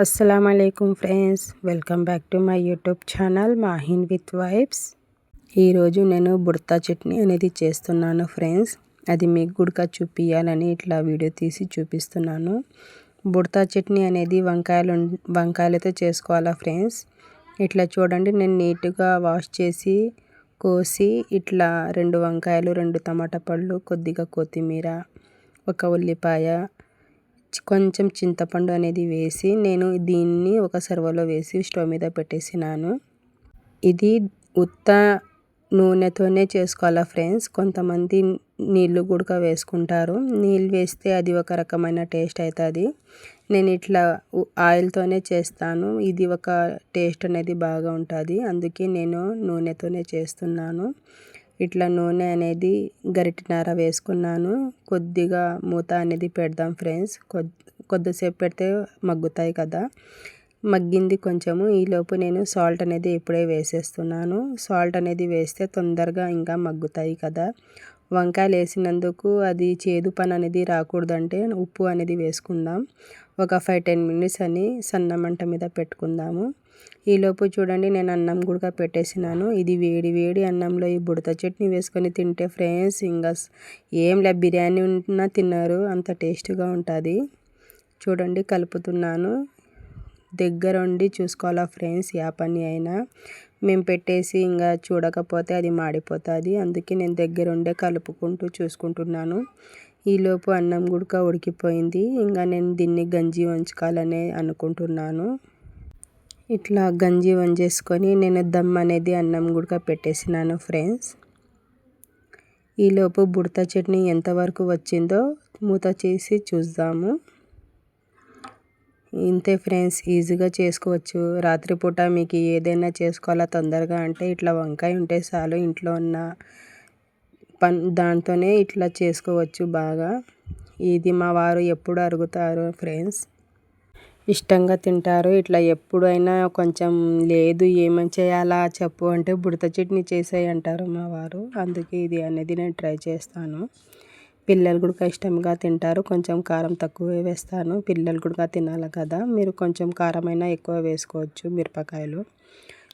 అస్సలాముఅలైకుం friends, welcome back to my YouTube channel Mahin with vibes. ఈరోజు నేను బుడతా చట్నీ అనేది చేస్తున్నాను ఫ్రెండ్స్. అది మీకు కూడా చూపించాలని ఇట్లా వీడియో తీసి చూపిస్తున్నాను. బుడతా చట్నీ అనేది వంకాయలతో చేసుకోవాలా ఫ్రెండ్స్. ఇట్లా చూడండి, నేను నీట్గా వాష్ చేసి కోసి ఇట్లా 2 వంకాయలు, 2 టమాటా పళ్ళు, కొద్దిగా కొత్తిమీర, ఒక ఉల్లిపాయ, కొంచెం చింతపండు అనేది వేసి నేను దీన్ని ఒక సర్వలో వేసి స్టవ్ మీద పెట్టేసినాను. ఇది ఉత్త నూనెతోనే చేసుకోవాలా ఫ్రెండ్స్. కొంతమంది నీళ్ళు కూడా వేసుకుంటారు. నీళ్ళు వేస్తే అది ఒక రకమైన టేస్ట్ అవుతుంది. నేను ఇట్లా ఆయిల్తోనే చేస్తాను. ఇది ఒక టేస్ట్ అనేది బాగా ఉంటుంది. అందుకే నేను నూనెతోనే చేస్తున్నాను. ఇట్లా నూనె అనేది గరిటెన్నర వేసుకున్నాను. కొద్దిగా మూత అనేది పెడదాం ఫ్రెండ్స్. కొద్దిసేపు పెడితే మగ్గుతాయి కదా. మగ్గింది కొంచెము. ఈలోపు నేను సాల్ట్ అనేది ఇప్పుడే వేసేస్తున్నాను. సాల్ట్ అనేది వేస్తే తొందరగా ఇంకా మగ్గుతాయి కదా. వంకాయలు వేసినందుకు అది చేదు పని అనేది రాకూడదంటే ఉప్పు అనేది వేసుకుందాం. ఒక 5-10 మినిట్స్ అని సన్న మంట మీద పెట్టుకుందాము. ఈలోపు చూడండి, నేను అన్నం కూడా పెట్టేసినాను. ఇది వేడి వేడి అన్నంలో ఈ బుడత చట్నీ వేసుకొని తింటే ఫ్రెండ్స్ ఇంకా బిర్యానీ ఉన్నా తిన్నారు, అంత టేస్ట్గా ఉంటుంది. చూడండి, కలుపుతున్నాను. దగ్గర ఉండి చూసుకోవాలా ఫ్రెండ్స్. ఏ పని అయినా మేము పెట్టేసి ఇంకా చూడకపోతే అది మాడిపోతుంది. అందుకే నేను దగ్గర ఉండే కలుపుకుంటూ చూసుకుంటున్నాను. ఈలోపు అన్నం కూడా ఉడికిపోయింది. ఇంకా నేను దీన్ని గంజి వంచుకోవాలని అనుకుంటున్నాను. ఇట్లా గంజి వంచేసుకొని నేను దమ్ అనేది అన్నం కూడా పెట్టేసినాను ఫ్రెండ్స్. ఈలోపు బుడతా చట్నీ ఎంతవరకు వచ్చిందో మూత చేసి చూద్దాము. ఇంతే ఫ్రెండ్స్, ఈజీగా చేసుకోవచ్చు. రాత్రిపూట మీకు ఏదైనా చేసుకోవాలా తొందరగా అంటే ఇట్లా వంకాయ ఉంటే చాలు. ఇంట్లో ఉన్న దాంతోనే ఇట్లా చేసుకోవచ్చు బాగా. ఇది మా వారు ఎప్పుడు అడుగుతారు ఫ్రెండ్స్, ఇష్టంగా తింటారు. ఇట్లా ఎప్పుడైనా కొంచెం లేదు ఏమని చేయాలా చెప్పు అంటే బుడత చట్నీ చేసేయి అంటారు మా వారు. అందుకే ఇది అనేది నేను ట్రై చేస్తాను. పిల్లలు కూడా ఇష్టంగా తింటారు. కొంచెం కారం తక్కువే వేస్తాను, పిల్లలు కూడా తినాలి కదా. మీరు కొంచెం కారమైనా ఎక్కువ వేసుకోవచ్చు, మిరపకాయలు.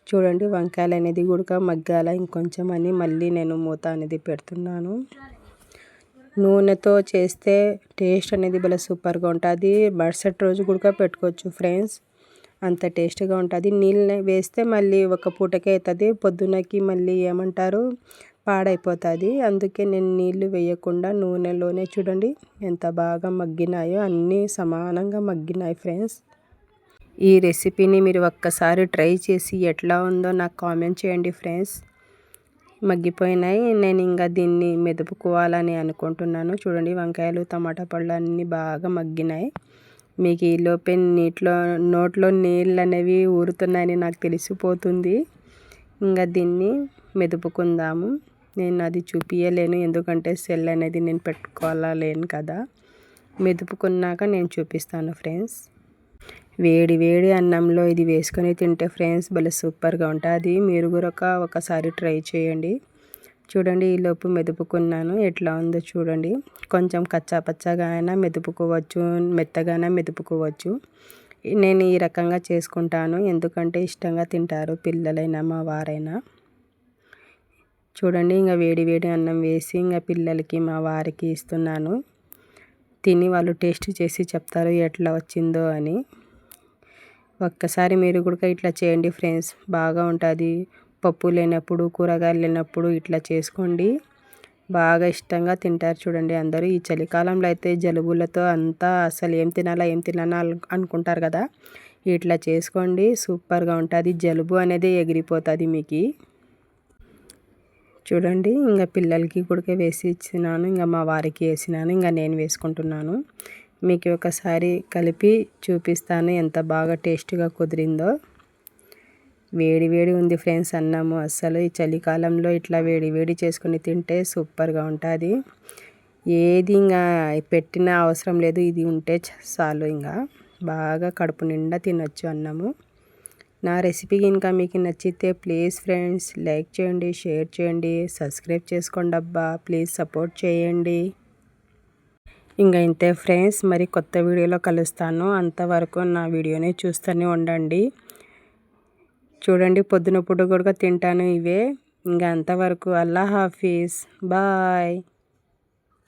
చూడండి, వంకాయలు అనేది కూడా మగ్గాల ఇంకొంచెం అని మళ్ళీ నేను మూత అనేది పెడుతున్నాను. నూనెతో చేస్తే టేస్ట్ అనేది భలే సూపర్గా ఉంటుంది. మరుసటి రోజు కూడా పెట్టుకోవచ్చు ఫ్రెండ్స్, అంత టేస్ట్గా ఉంటుంది. నీళ్ళు వేస్తే మళ్ళీ ఒక పూటకే అవుతుంది, పొద్దునకి మళ్ళీ ఏమంటారు పాడైపోతుంది. అందుకే నేను నీళ్ళు వేయకుండా నూనెలోనే చూడండి ఎంత బాగా మగ్గినాయో, అన్నీ సమానంగా మగ్గినాయి ఫ్రెండ్స్. ఈ రెసిపీని మీరు ఒక్కసారి ట్రై చేసి ఎట్లా ఉందో నాకు కామెంట్ చేయండి ఫ్రెండ్స్. మగ్గిపోయినాయి. నేను ఇంకా దీన్ని మెదుపుకోవాలని అనుకుంటున్నాను. చూడండి, వంకాయలు టమాటా పళ్ళు అన్నీ బాగా మగ్గినాయి. మీకు ఈలోపే నోట్లో నీళ్ళు అనేవి ఊరుతున్నాయని నాకు తెలిసిపోతుంది. ఇంకా దీన్ని మెదుపుకుందాము. నేను అది చూపించలేను, ఎందుకంటే సెల్ అనేది నేను పెట్టుకోవాలా లేను కదా. మెదుపుకున్నాక నేను చూపిస్తాను ఫ్రెండ్స్. వేడి వేడి అన్నంలో ఇది వేసుకొని తింటే ఫ్రెండ్స్ భలే సూపర్గా ఉంటుంది. మీరు కూడా ఒకసారి ట్రై చేయండి. చూడండి, ఈలోపు మెదుపుకున్నాను. ఎట్లా ఉందో చూడండి. కొంచెం కచ్చా పచ్చగా అయినా మెదుపుకోవచ్చు, మెత్తగానే మెదుపుకోవచ్చు. నేను ఈ రకంగా చేసుకుంటాను, ఎందుకంటే ఇష్టంగా తింటారు పిల్లలైనా మా వారైనా. చూడండి, ఇంకా వేడి వేడి అన్నం వేసి ఇంకా పిల్లలకి మా వారికి ఇస్తున్నాను. తిని వాళ్ళు టేస్ట్ చేసి చెప్తారు ఎట్లా వచ్చిందో అని. ఒక్కసారి మీరు కూడా ఇట్లా చేయండి ఫ్రెండ్స్, బాగా ఉంటుంది. పప్పు లేనప్పుడు, కూరగాయలు లేనప్పుడు ఇట్లా చేసుకోండి, బాగా ఇష్టంగా తింటారు. చూడండి, అందరూ ఈ చలికాలంలో అయితే జలుబులతో అంతా అసలు ఏం తినాలా అనుకుంటారు కదా. ఇట్లా చేసుకోండి, సూపర్గా ఉంటుంది. జలుబు అనేది ఎగిరిపోతుంది మీకు. చూడండి, ఇంకా పిల్లలకి కూడా వేసి ఇచ్చినాను, ఇంకా మా వారికి వేసినాను, ఇంకా నేను వేసుకుంటున్నాను. మీకు ఒకసారి కలిపి చూపిస్తాను ఎంత బాగా టేస్ట్గా కుదిరిందో. వేడి వేడి ఉంది ఫ్రెండ్స్ అన్నము. అస్సలు ఈ చలికాలంలో ఇట్లా వేడి వేడి చేసుకుని తింటే సూపర్గా ఉంటుంది. ఏది ఇంకా పెట్టిన అవసరం లేదు, ఇది ఉంటే చాలు. ఇంకా బాగా కడుపు నిండా తినొచ్చు అన్నము. నా రెసిపీ ఇంకా మీకు నచ్చితే ప్లీజ్ ఫ్రెండ్స్ లైక్ చేయండి, షేర్ చేయండి, సబ్స్క్రైబ్ చేసుకోండి అబ్బా, ప్లీజ్ సపోర్ట్ చేయండి. ఇంకా ఇంతే ఫ్రెండ్స్, మరి కొత్త వీడియోలో కలుస్తాను. అంతవరకు నా వీడియోని చూస్తూనే ఉండండి. చూడండి పొద్దున పూట కూడా తింటాను ఇవే. ఇంకా అంతవరకు అల్లా హాఫీజ్, బాయ్.